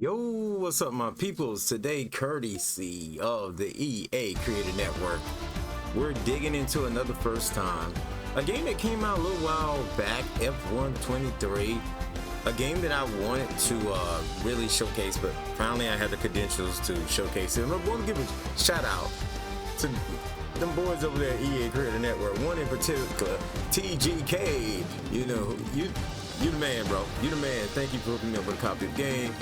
Yo, what's up, my peoples? Today, courtesy of the EA Creator Network, we're digging into another first time. A game that came out a little while back, F1'23. A game that I wanted to really showcase, but finally I had the credentials to showcase it. And I want to give a shout out to them boys over there at EA Creator Network. One in particular, TGK. You know, you the man, bro. You the man. Thank you for hooking me up with a copy of the game.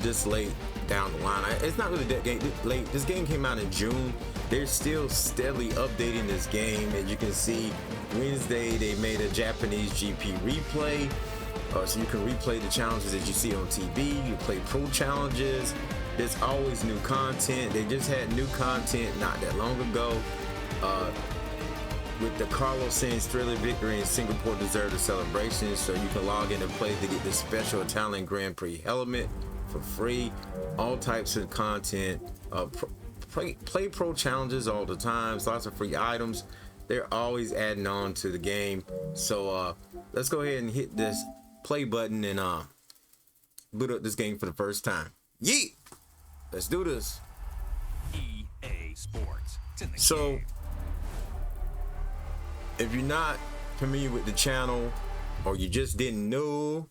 This late down the line. It's not really that late. This game came out in June. They're still steadily updating this game. As you can see, Wednesday they made a Japanese GP replay. So you can replay the challenges that you see on TV. You play pro challenges. There's always new content. They just had new content not that long ago. With the Carlos Sainz Thriller victory in Singapore deserved a celebration, so you can log in and play to get this special Italian Grand Prix helmet for free. All types of content, play pro challenges all the time, lots of free items. They're always adding on to the game. So let's go ahead and hit this play button and boot up this game for the first time. Yeet! Let's do this. EA Sports. It's in the so game. If you're not familiar with the channel, or you just didn't know,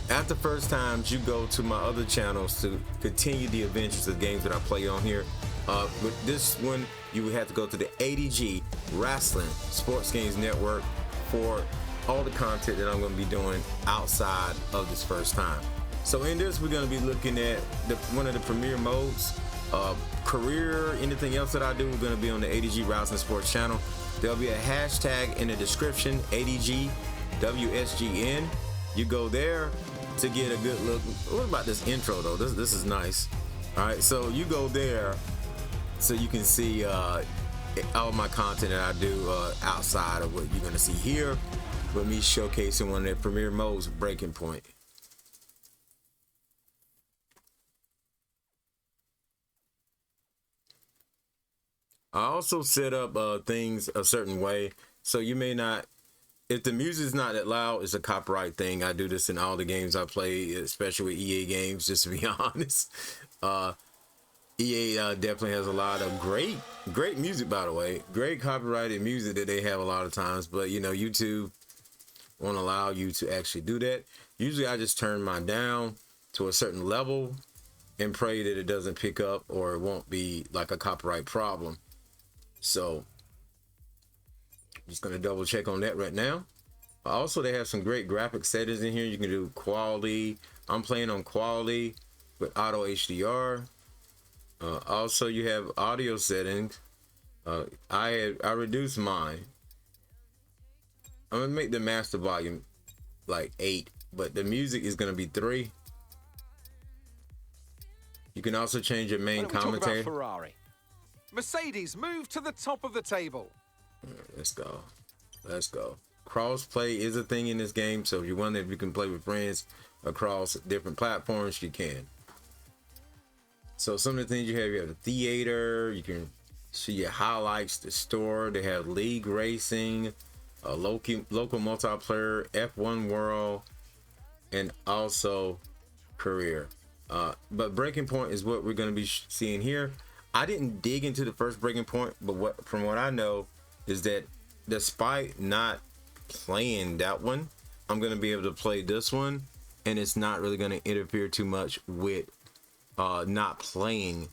after first times you go to my other channels to continue the adventures of games that I play on here. With this one, you would have to go to the ADG Wrestling Sports Games Network for all the content that I'm going to be doing outside of this first time. So in this, we're going to be looking at one of the premier modes, career. Anything else that I do, we're going to be on the ADG Wrestling Sports channel. There'll be a hashtag in the description, ADGWSGN. You go there to get a good look. What about this intro though? This is nice. All right, so you go there so you can see all my content that I do outside of what you're gonna see here, with me showcasing one of their premier modes, Breaking Point. I also set up things a certain way, so you may not, if the music's not that loud, it's a copyright thing. I do this in all the games I play, especially with EA games, just to be honest. EA definitely has a lot of great music, by the way, great copyrighted music that they have a lot of times, but you know, YouTube won't allow you to actually do that. Usually I just turn mine down to a certain level and pray that it doesn't pick up, or it won't be like a copyright problem. So just gonna double check on that right now. Also, they have some great graphic settings in here. You can do quality. I'm playing on quality with auto HDR. Also, you have audio settings. I reduced mine. I'm gonna make the master volume like 8, but the music is gonna be 3. You can also change your main commentary. Ferrari. Mercedes, move to the top of the table. Let's go. Let's go. Cross-play is a thing in this game, so if you wonder if you can play with friends across different platforms, you can. So some of the things you have the theater, you can see your highlights, the store, they have league racing, local multiplayer, F1 world, and also career. But Breaking Point is what we're going to be seeing here. I didn't dig into the first Breaking Point, but from what I know is that despite not playing that one, I'm going to be able to play this one, and it's not really going to interfere too much with not playing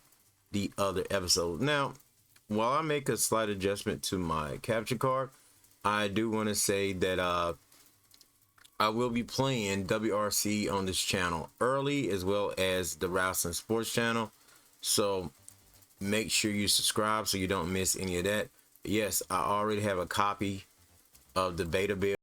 the other episode. Now, while I make a slight adjustment to my capture card, I do want to say that I will be playing WRC on this channel early, as well as the Wrestling Sports channel. So make sure you subscribe so you don't miss any of that. Yes, I already have a copy of the beta build.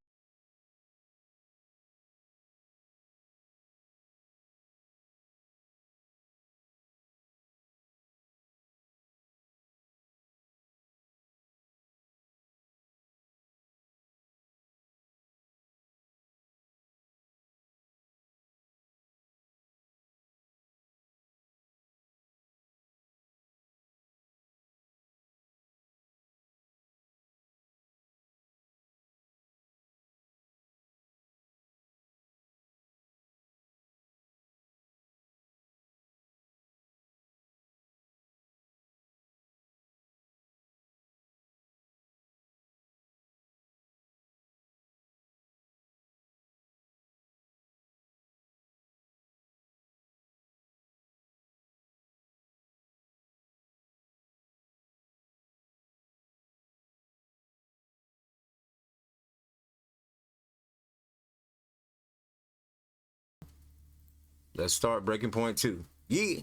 Let's start Breaking Point 2. Yeah.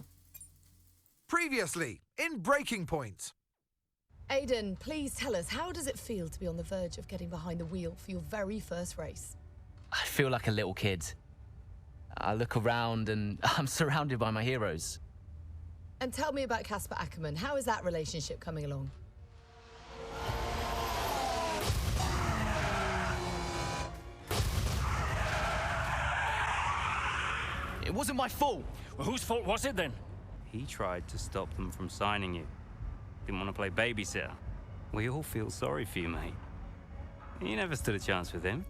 Previously, in Breaking Point. Aiden, please tell us, how does it feel to be on the verge of getting behind the wheel for your very first race? I feel like a little kid. I look around and I'm surrounded by my heroes. And tell me about Casper Ackerman. How is that relationship coming along? It wasn't my fault. Well, whose fault was it then? He tried to stop them from signing you. Didn't want to play babysitter. We all feel sorry for you, mate. You never stood a chance with him.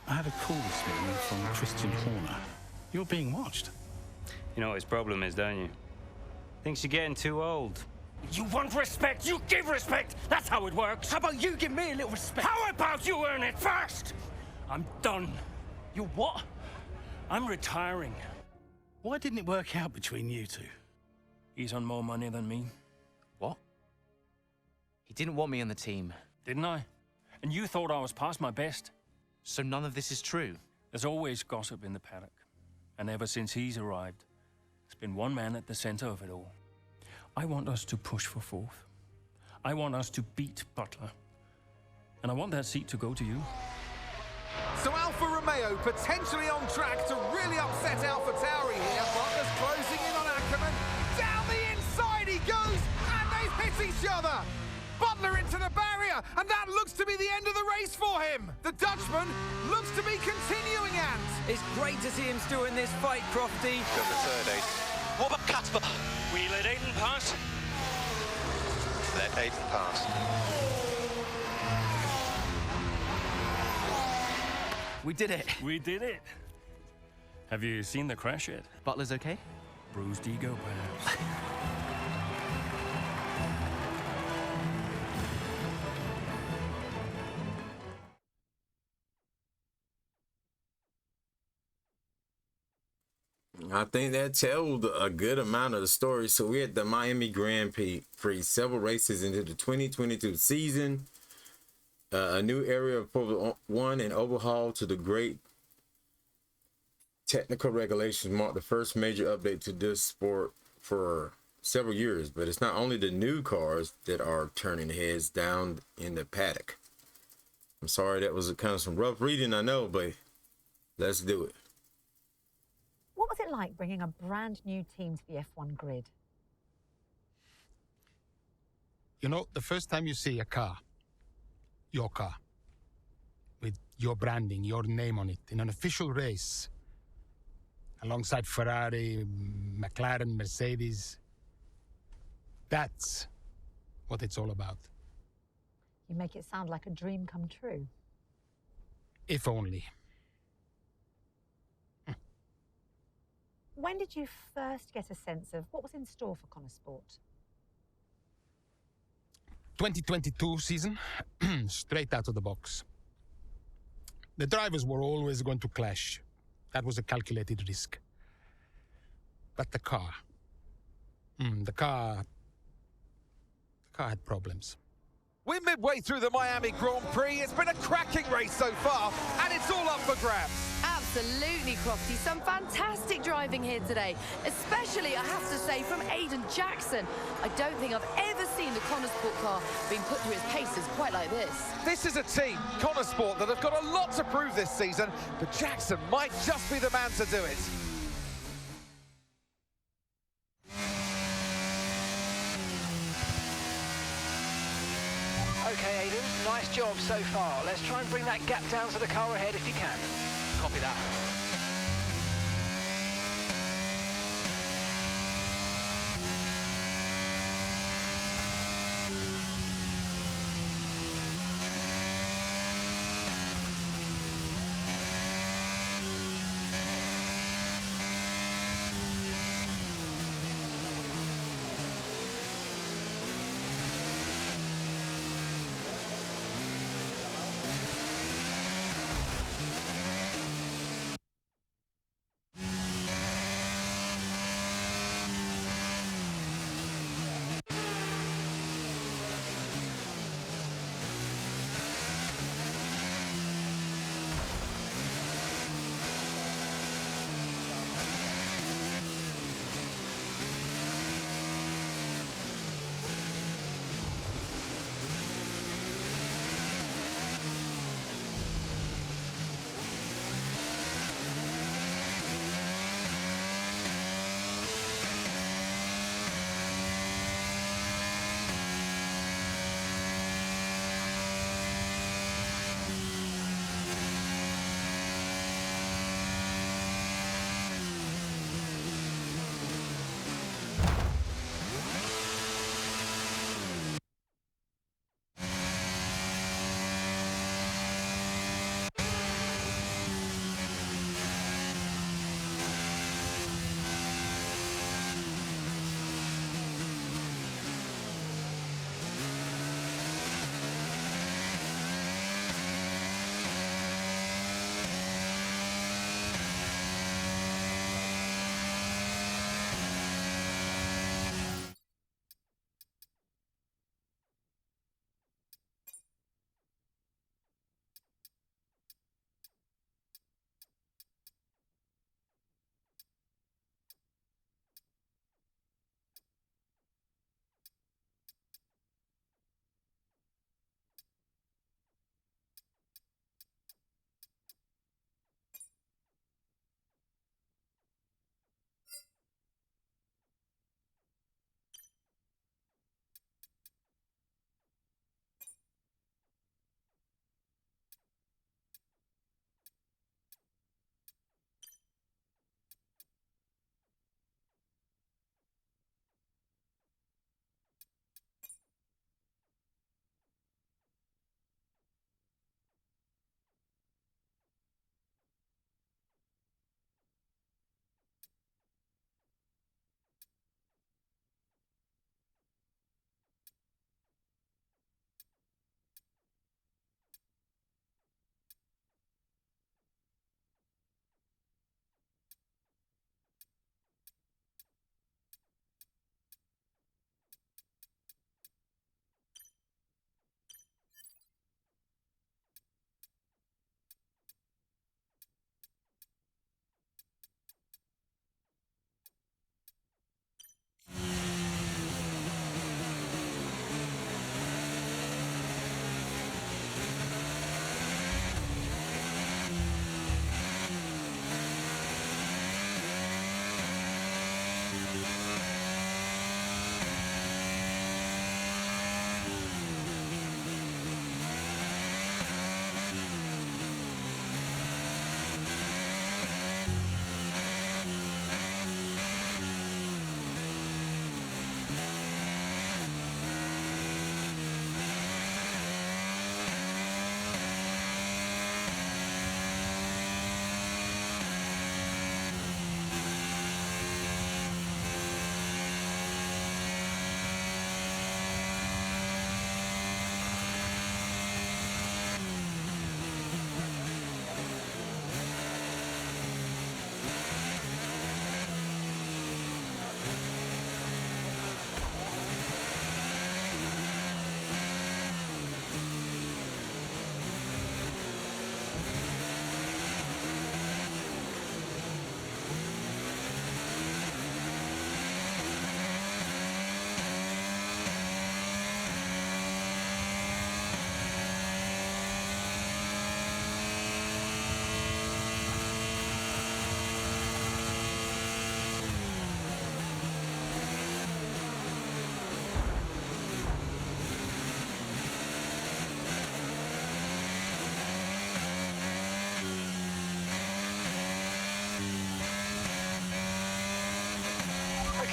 I had a call this morning from Christian Horner. You're being watched. You know what his problem is, don't you? Thinks you're getting too old. You want respect, you give respect. That's how it works. How about you give me a little respect? How about you earn it first? I'm done. You what? I'm retiring. Why didn't it work out between you two? He's on more money than me, What? He didn't want me on the team. didn't I? And you thought I was past my best? So none of this is true. There's always gossip in the paddock. And ever since he's arrived, there's been one man at the center of it all. I want us to push for fourth. I want us to beat Butler. And I want that seat to go to you. So Alfa Romeo potentially on track to really upset Alfa Tauri here. Butler's closing in on Ackerman. Down the inside he goes, and they've hit each other. Butler into the barrier, and that looks to be the end of the race for him. The Dutchman looks to be continuing and... It's great to see him still in this fight, Crofty. Got the third, Aiden. What about Casper? We let Aiden pass. Let Aiden pass. We did it. We did it. Have you seen the crash yet? Butler's okay? Bruised ego, perhaps. I think that told a good amount of the story. So we're at the Miami Grand Prix, several races into the 2022 season. A new area of Formula One and overhaul to the great technical regulations marked the first major update to this sport for several years. But it's not only the new cars that are turning heads down in the paddock. I'm sorry that was kind of some rough reading, I know, but let's do it. What was it like bringing a brand new team to the F1 grid? You know, the first time you see a car, your car, with your branding, your name on it, in an official race, alongside Ferrari, McLaren, Mercedes, that's what it's all about. You make it sound like a dream come true. If only. When did you first get a sense of what was in store for Connor Sport? 2022 season, straight out of the box. The drivers were always going to clash. That was a calculated risk. But the car had problems. We're midway through the Miami Grand Prix. It's been a cracking race so far, and it's all up for grabs. Absolutely, Crofty. Some fantastic driving here today, especially, I have to say, from Aiden Jackson. I don't think I've ever seen the Connor Sport car being put through its paces quite like this. This is a team, Connor Sport, that have got a lot to prove this season, but Jackson might just be the man to do it. Okay, Aiden, nice job so far. Let's try and bring that gap down to the car ahead if you can. Copy that.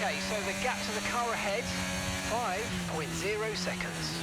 Okay, so the gap to the car ahead, 5.0 seconds.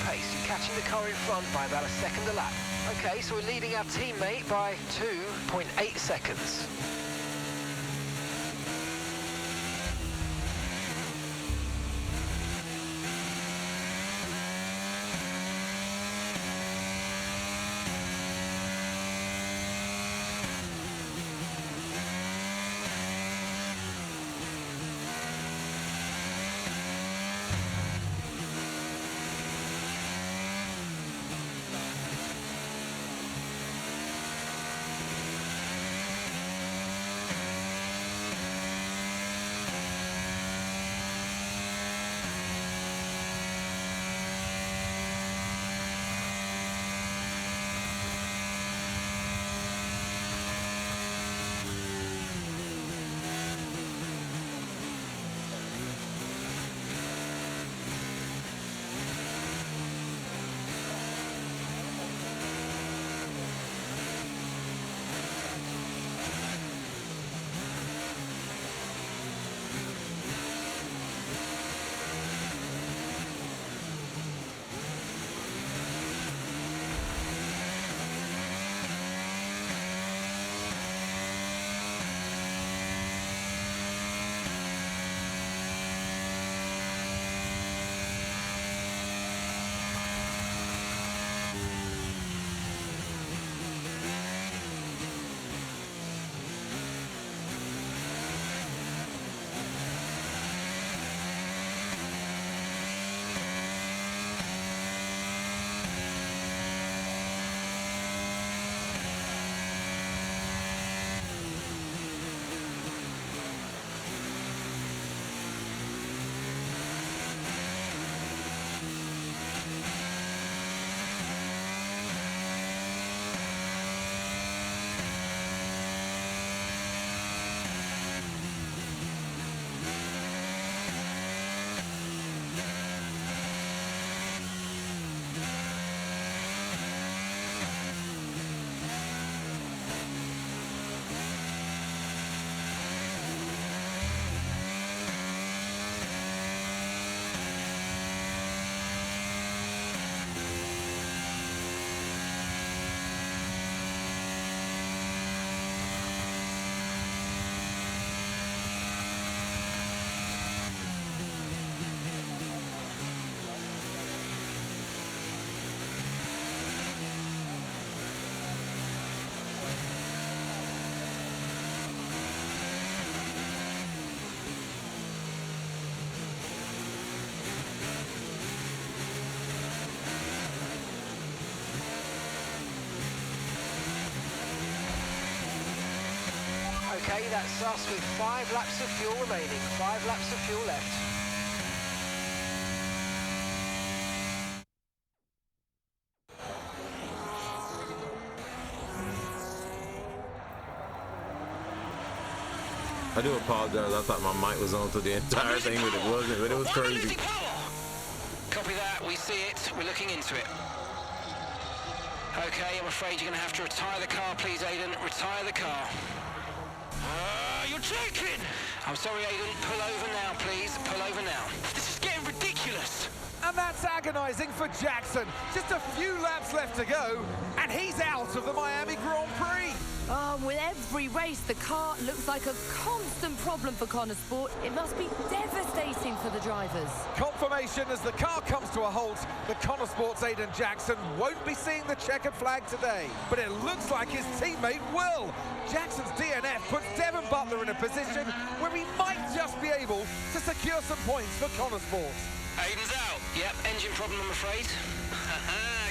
Pace, you're catching the car in front by about a second a lap. Okay, so we're leading our teammate by 2.8 seconds. Okay, that's us with 5 laps of fuel remaining. 5 laps of fuel left. I do apologize. I thought my mic was on through the entire thing, but it wasn't. But it was crazy. Copy that. We see it. We're looking into it. Okay, I'm afraid you're going to have to retire the car, please, Aiden. Retire the car. You're joking! I'm sorry, Aiden. Pull over now, please. Pull over now. This is getting ridiculous. And that's agonising for Jackson. Just a few laps left to go, and he's out of the Miami Grand Prix. With every race, the car looks like a constant problem for Connor Sport. It must be devastating for the drivers. Confirmation as the car comes to a halt. The Connor Sport's Aiden Jackson won't be seeing the checkered flag today, but it looks like his teammate will. Jackson's DNF puts Devon Butler in a position where he might just be able to secure some points for Connor Sport. Aiden's out. Yep, engine problem, I'm afraid.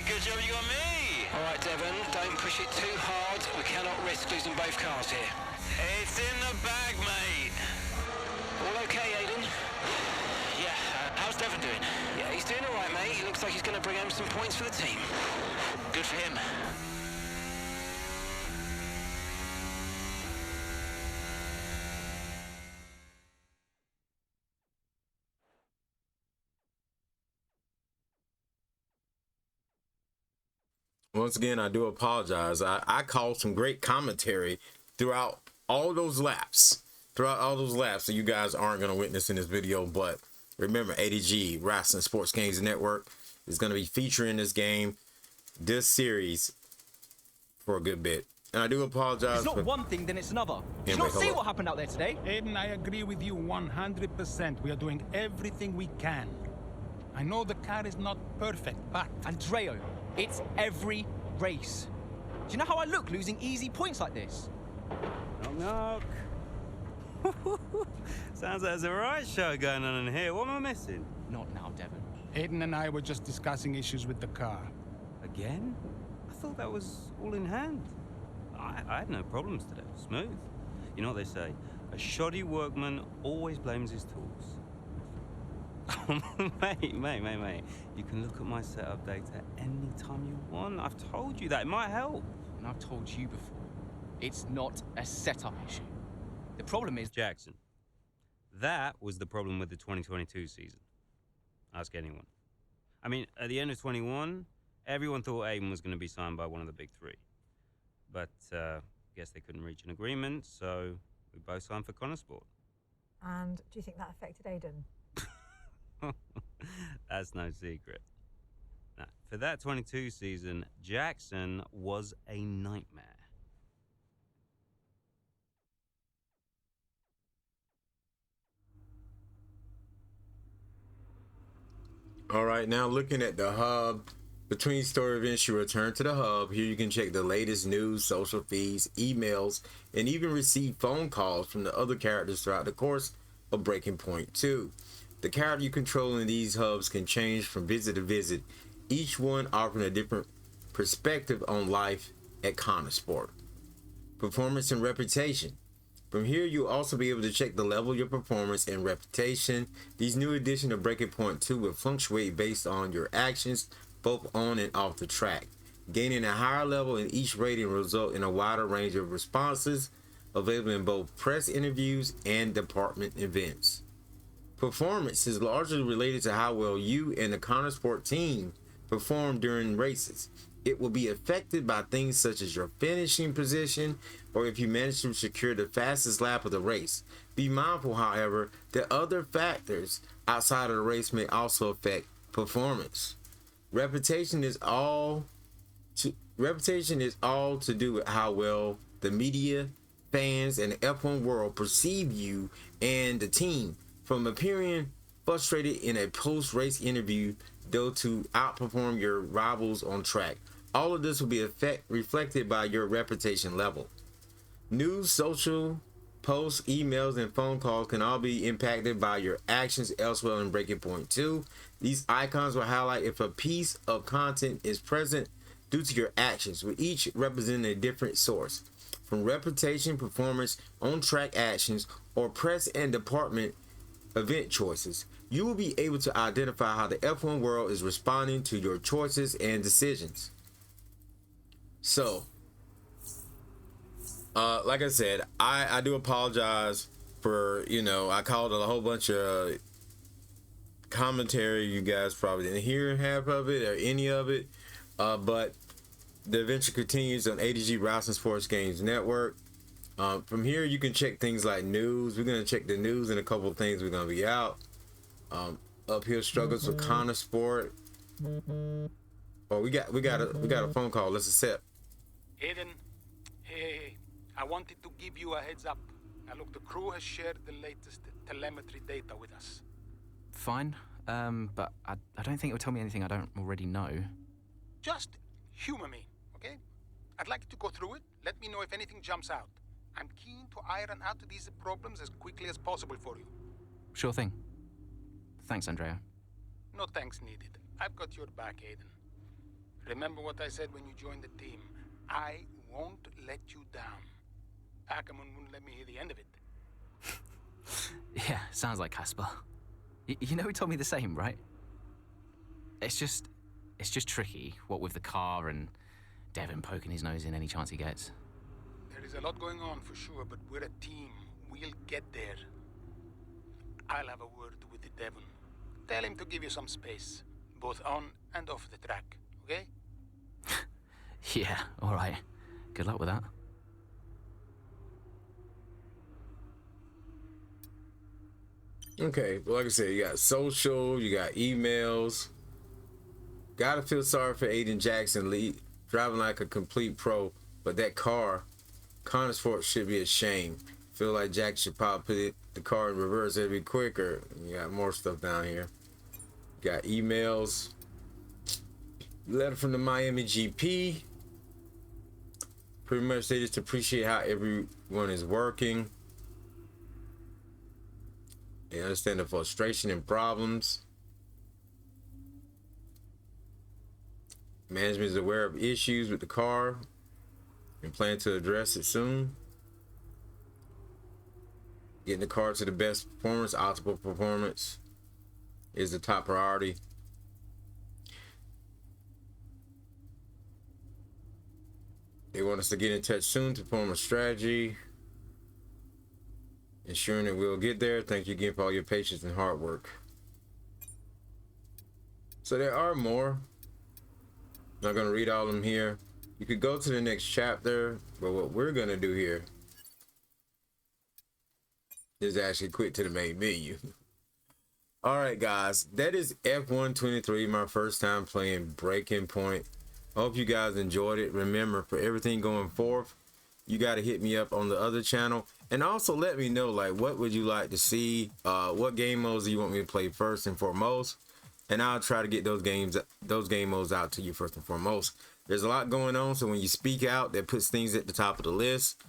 Good job you got me. All right, Devon, don't push it too hard. We cannot risk losing both cars here. It's in the bag, mate. All okay, Aiden? Yeah, how's Devon doing? Yeah, he's doing all right, mate. He looks like he's going to bring home some points for the team. Good for him. Once again, I do apologize. I called some great commentary throughout all those laps. So you guys aren't going to witness in this video. But remember, ADG, Wrestling Sports Games Network, is going to be featuring this game, this series, for a good bit. And I do apologize. It's not one thing, then it's another. Did you not see what happened out there today? Aiden, I agree with you 100%. We are doing everything we can. I know the car is not perfect, but... Andreo, it's every race. Do you know how I look losing easy points like this? Knock, knock. Sounds like there's a riot show going on in here. What am I missing? Not now, Devon. Aiden and I were just discussing issues with the car. Again? I thought that was all in hand. I had no problems today. Smooth. You know what they say? A shoddy workman always blames his tools. mate. You can look at my setup data anytime you want. I've told you that. It might help. And I've told you before. It's not a setup issue. The problem is... Jackson. That was the problem with the 2022 season. Ask anyone. I mean, at the end of 21, everyone thought Aiden was going to be signed by one of the big three. But, guess they couldn't reach an agreement, so we both signed for Connor Sport. And do you think that affected Aiden? That's no secret. Now, for that 22 season, Jackson was a nightmare. All right, now looking at the hub. Between story events, you return to the hub. Here you can check the latest news, social feeds, emails, and even receive phone calls from the other characters throughout the course of Breaking Point 2. The character you control in these hubs can change from visit to visit, each one offering a different perspective on life at Connor Sport. Performance and reputation. From here, you'll also be able to check the level of your performance and reputation. These new editions of Breaking Point 2 will fluctuate based on your actions, both on and off the track. Gaining a higher level in each rating will result in a wider range of responses available in both press interviews and department events. Performance is largely related to how well you and the Connor Sport team perform during races. It will be affected by things such as your finishing position or if you manage to secure the fastest lap of the race. Be mindful, however, that other factors outside of the race may also affect performance. Reputation is all to do with how well the media, fans, and the F1 world perceive you and the team. From appearing frustrated in a post-race interview, though, to outperform your rivals on track. All of this will be reflected by your reputation level. News, social posts, emails, and phone calls can all be impacted by your actions elsewhere in Breaking Point 2. These icons will highlight if a piece of content is present due to your actions, with each representing a different source. From reputation, performance, on-track actions, or press and department event choices, you will be able to identify how the F1 world is responding to your choices and decisions. So, like I said, I do apologize for, you know, I called a whole bunch of commentary. You guys probably didn't hear half of it or any of it, but the adventure continues on ADG Rousing Sports Games Network. From here, you can check things like news. We're gonna check the news and a couple of things we're gonna be out. Uphill struggles with Connor Sport. Oh, we got a phone call. Let's accept. Aiden, hey, I wanted to give you a heads up. Now look, the crew has shared the latest telemetry data with us. Fine, but I don't think it will tell me anything I don't already know. Just humor me, okay? I'd like you to go through it. Let me know if anything jumps out. I'm keen to iron out these problems as quickly as possible for you. Sure thing. Thanks, Andrea. No thanks needed. I've got your back, Aiden. Remember what I said when you joined the team. I won't let you down. Ackerman wouldn't let me hear the end of it. Yeah, sounds like Casper. You know he told me the same, right? It's just tricky, what with the car and Devon poking his nose in any chance he gets. There is a lot going on for sure, but we're a team. We'll get there. I'll have a word with Devon. Tell him to give you some space, both on and off the track, okay? Yeah, all right. Good luck with that. Okay, well, like I said, you got social, you got emails. Gotta feel sorry for Aiden Jackson, driving like a complete pro, but that car, Connor Sport, should be ashamed. Feel like Jack should probably put the car in reverse. It'd be quicker. You got more stuff down here. You got emails. Letter from the Miami GP. Pretty much they just appreciate how everyone is working. They understand the frustration and problems. Management is aware of issues with the car and plan to address it soon. Getting the car to the best performance, optimal performance, is the top priority. They want us to get in touch soon to form a strategy, ensuring that we'll get there. Thank you again for all your patience and hard work. So there are more. I'm not going to read all of them here. You could go to the next chapter, but what we're going to do here is actually quit to the main menu. All right, guys, that is F1'23, my first time playing Breaking Point. I hope you guys enjoyed it. Remember, for everything going forth, you got to hit me up on the other channel, and also let me know, like, what would you like to see, what game modes do you want me to play first and foremost, and I'll try to get those game modes out to you first and foremost. There's a lot going on, so when you speak out, that puts things at the top of the list.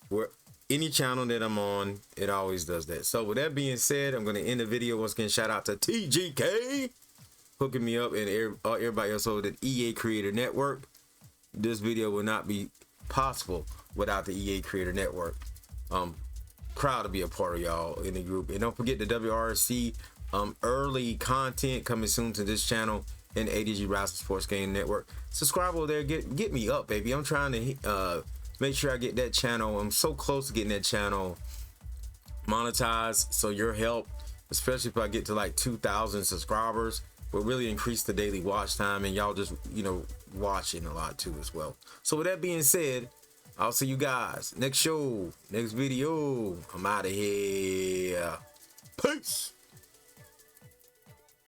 Where any channel that I'm on, it always does that. So with that being said, I'm going to end the video. Once again, shout out to TGK hooking me up, and everybody else over the EA Creator Network. This video will not be possible without the EA Creator Network. Proud to be a part of y'all in the group. And don't forget the WRC early content coming soon to this channel and ADG Rousing Sports Game Network. Subscribe over there. Get me up, baby. I'm trying to make sure I get that channel. I'm so close to getting that channel monetized. So your help, especially if I get to like 2,000 subscribers, will really increase the daily watch time, and y'all just, you know, watching a lot too as well. So with that being said, I'll see you guys next show, next video. I'm out of here. Peace.